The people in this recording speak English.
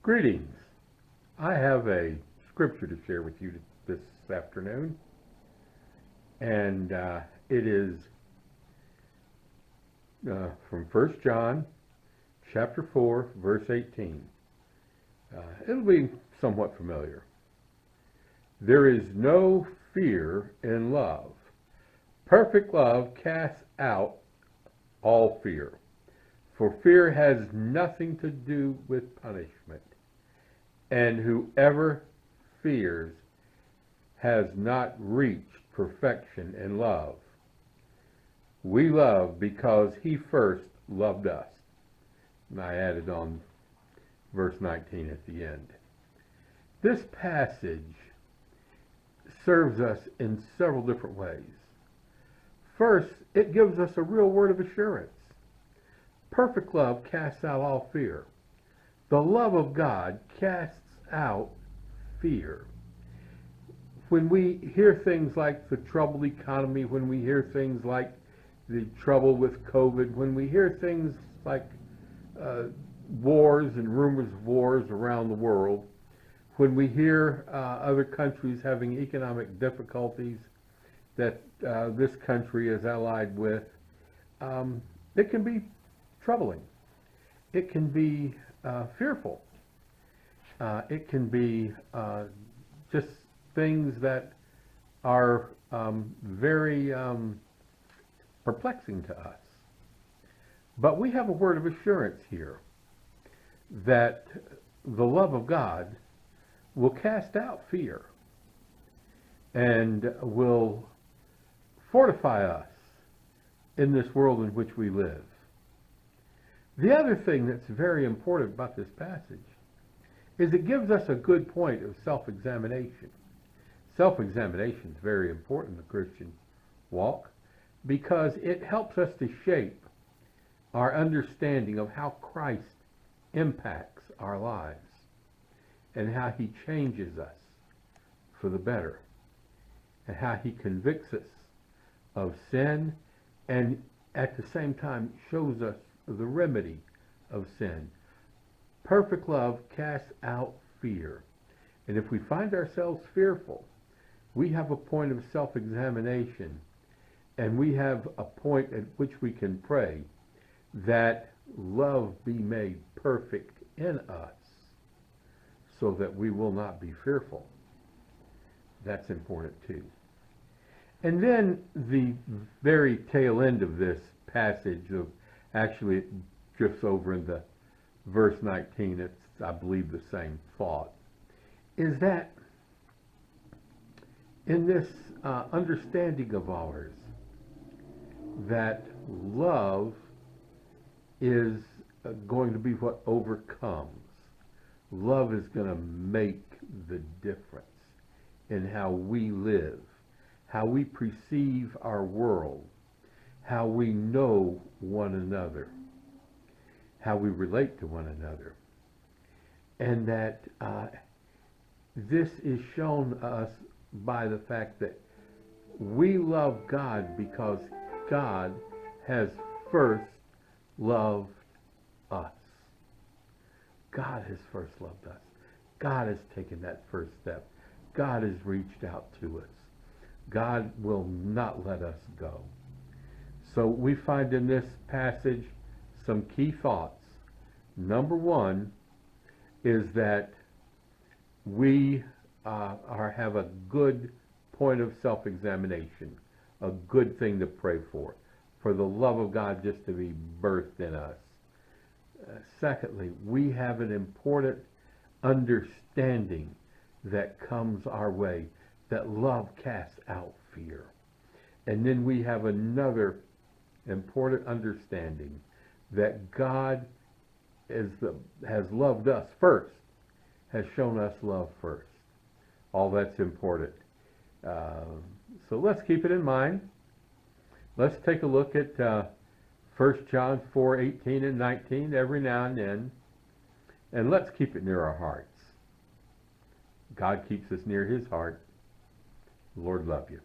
Greetings. I have a scripture to share with you this afternoon, and it is from 1 John chapter 4, verse 18. It'll be somewhat familiar. There is no fear in love. Perfect love casts out all fear, for fear has nothing to do with punishment. And whoever fears has not reached perfection in love. We love because he first loved us. And I added on verse 19 at the end. This passage serves us in several different ways. First, it gives us a real word of assurance. Perfect love casts out all fear. The love of God casts out fear. When we hear things like the troubled economy, when we hear things like the trouble with COVID, when we hear things like wars and rumors of wars around the world, when we hear other countries having economic difficulties that this country is allied with, it can be troubling. It can be fearful. It can be just things that are very perplexing to us. But we have a word of assurance here that the love of God will cast out fear and will fortify us in this world in which we live. The other thing that's very important about this passage is it gives us a good point of self-examination. Self-examination is very important in the Christian walk because it helps us to shape our understanding of how Christ impacts our lives and how he changes us for the better and how he convicts us of sin and at the same time shows us the remedy of sin. Perfect love casts out fear. And if we find ourselves fearful, we have a point of self-examination and we have a point at which we can pray that love be made perfect in us so that we will not be fearful. That's important too. And then the very tail end of this passage of actually it drifts over into verse 19, it's I believe the same thought, is that in this understanding of ours that love is going to be what overcomes. Love is going to make the difference in how we live, how we perceive our world, how we know one another, how we relate to one another. And that this is shown us by the fact that we love God because God has first loved us. God has first loved us. God has taken that first step. God has reached out to us. God will not let us go. So we find in this passage some key thoughts. Number one is that we have a good point of self-examination, a good thing to pray for the love of God just to be birthed in us. Secondly, we have an important understanding that comes our way, that love casts out fear. And then we have another important understanding that God has loved us first, has shown us love first. All that's important. So let's keep it in mind. Let's take a look at 1 John 4, 18 and 19 every now and then. And let's keep it near our hearts. God keeps us near his heart. Lord love you.